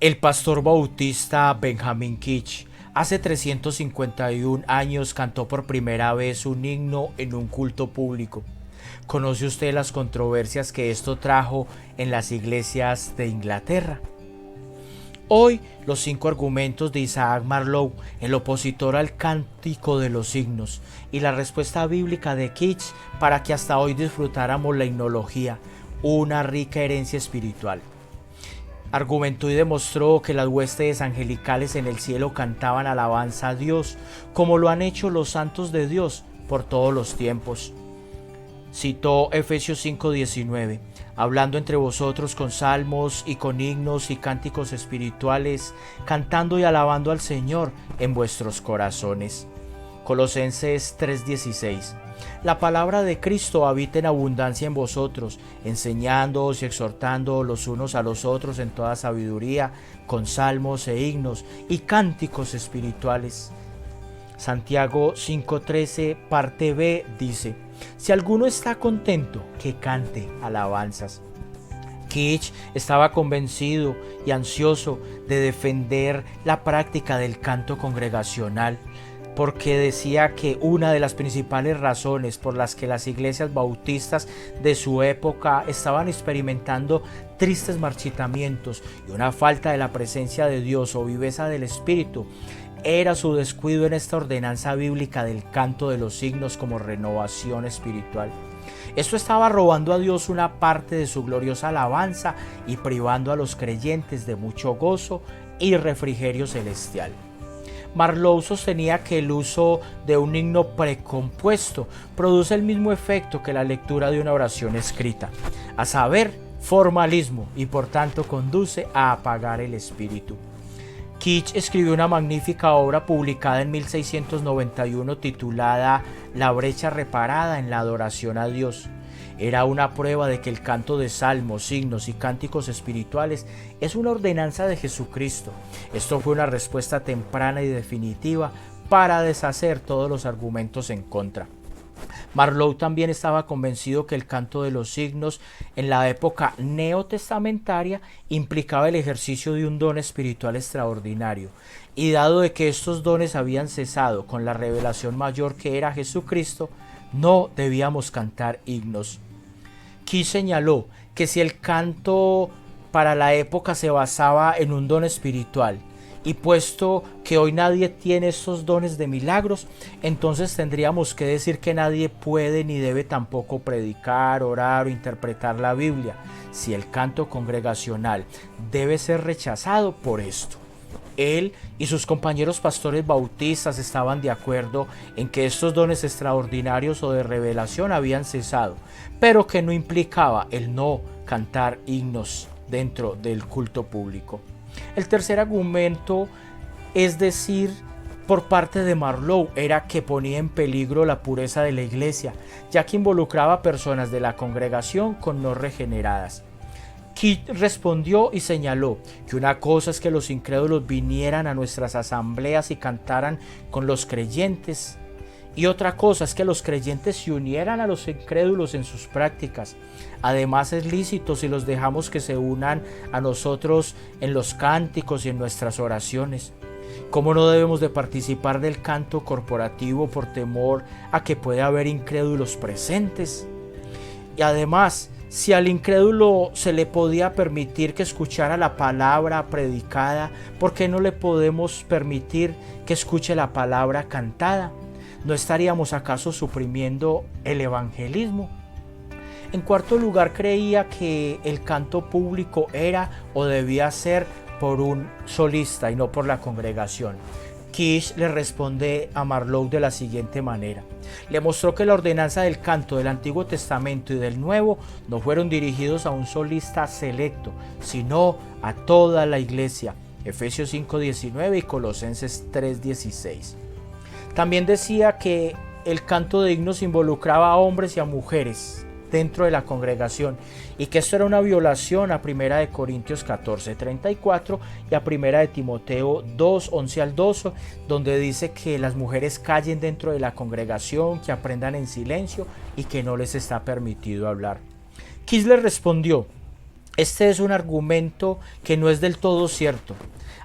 El pastor bautista Benjamin Keach hace 351 años cantó por primera vez un himno en un culto público. ¿Conoce usted las controversias que esto trajo en las iglesias de Inglaterra? Hoy, los 5 argumentos de Isaac Marlowe, el opositor al cántico de los signos, y la respuesta bíblica de Keach para que hasta hoy disfrutáramos la himnología, una rica herencia espiritual. Argumentó y demostró que las huestes angelicales en el cielo cantaban alabanza a Dios, como lo han hecho los santos de Dios por todos los tiempos. Citó Efesios 5:19, hablando entre vosotros con salmos y con himnos y cánticos espirituales, cantando y alabando al Señor en vuestros corazones. Colosenses 3:16. La palabra de Cristo habita en abundancia en vosotros, enseñándoos y exhortando los unos a los otros en toda sabiduría, con salmos e himnos y cánticos espirituales. Santiago 5:13, parte B, dice: si alguno está contento, que cante alabanzas. Keach estaba convencido y ansioso de defender la práctica del canto congregacional, porque decía que una de las principales razones por las que las iglesias bautistas de su época estaban experimentando tristes marchitamientos y una falta de la presencia de Dios o viveza del Espíritu era su descuido en esta ordenanza bíblica del canto de los signos como renovación espiritual. Esto estaba robando a Dios una parte de su gloriosa alabanza y privando a los creyentes de mucho gozo y refrigerio celestial. Marlowe sostenía que el uso de un himno precompuesto produce el mismo efecto que la lectura de una oración escrita, a saber, formalismo, y por tanto conduce a apagar el espíritu. Keach escribió una magnífica obra publicada en 1691 titulada La brecha reparada en la adoración a Dios. Era una prueba de que el canto de salmos, signos y cánticos espirituales es una ordenanza de Jesucristo. Esto fue una respuesta temprana y definitiva para deshacer todos los argumentos en contra. Marlowe también estaba convencido que el canto de los signos en la época neotestamentaria implicaba el ejercicio de un don espiritual extraordinario, y dado de que estos dones habían cesado con la revelación mayor que era Jesucristo, no debíamos cantar himnos. Keach señaló que si el canto para la época se basaba en un don espiritual, y puesto que hoy nadie tiene estos dones de milagros, entonces tendríamos que decir que nadie puede ni debe tampoco predicar, orar o interpretar la Biblia, si el canto congregacional debe ser rechazado por esto. Él y sus compañeros pastores bautistas estaban de acuerdo en que estos dones extraordinarios o de revelación habían cesado, pero que no implicaba el no cantar himnos dentro del culto público. El tercer argumento, es decir, por parte de Marlowe, era que ponía en peligro la pureza de la iglesia, ya que involucraba a personas de la congregación con no regeneradas. Keach respondió y señaló que una cosa es que los incrédulos vinieran a nuestras asambleas y cantaran con los creyentes, y otra cosa es que los creyentes se unieran a los incrédulos en sus prácticas. Además, es lícito si los dejamos que se unan a nosotros en los cánticos y en nuestras oraciones. ¿Cómo no debemos de participar del canto corporativo por temor a que pueda haber incrédulos presentes? Y además, si al incrédulo se le podía permitir que escuchara la palabra predicada, ¿por qué no le podemos permitir que escuche la palabra cantada? ¿No estaríamos acaso suprimiendo el evangelismo? En cuarto lugar, creía que el canto público era o debía ser por un solista y no por la congregación. Keach le responde a Marlowe de la siguiente manera. Le mostró que la ordenanza del canto del Antiguo Testamento y del Nuevo no fueron dirigidos a un solista selecto, sino a toda la iglesia. Efesios 5:19 y Colosenses 3:16. También decía que el canto de himnos involucraba a hombres y a mujeres dentro de la congregación y que esto era una violación a 1 Corintios 14:34 y a 1 Timoteo 2:11 al 12, donde dice que las mujeres callen dentro de la congregación, que aprendan en silencio y que no les está permitido hablar. Keach le respondió: Este es un argumento que no es del todo cierto.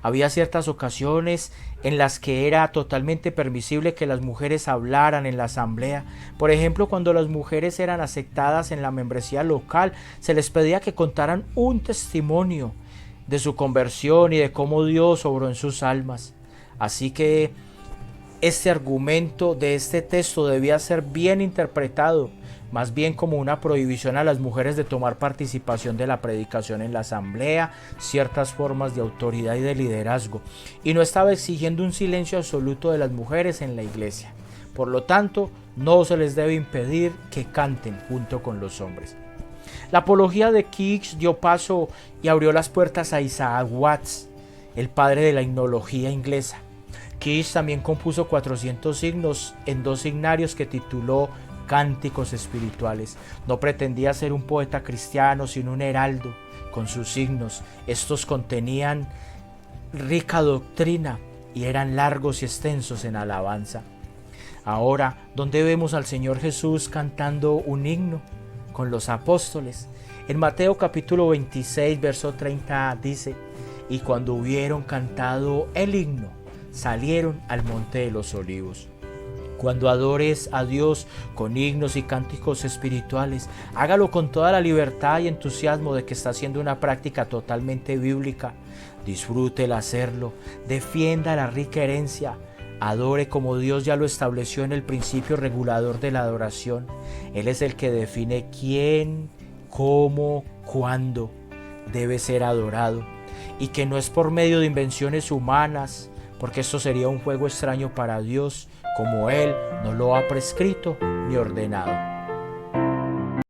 Había ciertas ocasiones en las que era totalmente permisible que las mujeres hablaran en la asamblea. Por ejemplo, cuando las mujeres eran aceptadas en la membresía local, se les pedía que contaran un testimonio de su conversión y de cómo Dios obró en sus almas. Así que este argumento de este texto debía ser bien interpretado, más bien como una prohibición a las mujeres de tomar participación de la predicación en la asamblea, ciertas formas de autoridad y de liderazgo, y no estaba exigiendo un silencio absoluto de las mujeres en la iglesia. Por lo tanto, no se les debe impedir que canten junto con los hombres. La apología de Keach dio paso y abrió las puertas a Isaac Watts, el padre de la himnología inglesa. Keach también compuso 400 himnos en 2 himnarios que tituló Cánticos espirituales. No pretendía ser un poeta cristiano, sino un heraldo con sus himnos. Estos contenían rica doctrina y eran largos y extensos en alabanza. Ahora, ¿dónde vemos al Señor Jesús cantando un himno con los apóstoles? En Mateo capítulo 26, verso 30 dice: y cuando hubieron cantado el himno, salieron al monte de los olivos. Cuando adores a Dios con himnos y cánticos espirituales, hágalo con toda la libertad y entusiasmo de que está haciendo una práctica totalmente bíblica. Disfrute el hacerlo, defienda la rica herencia, adore como Dios ya lo estableció en el principio regulador de la adoración. Él es el que define quién, cómo, cuándo debe ser adorado, y que no es por medio de invenciones humanas, porque esto sería un juego extraño para Dios, como Él no lo ha prescrito ni ordenado.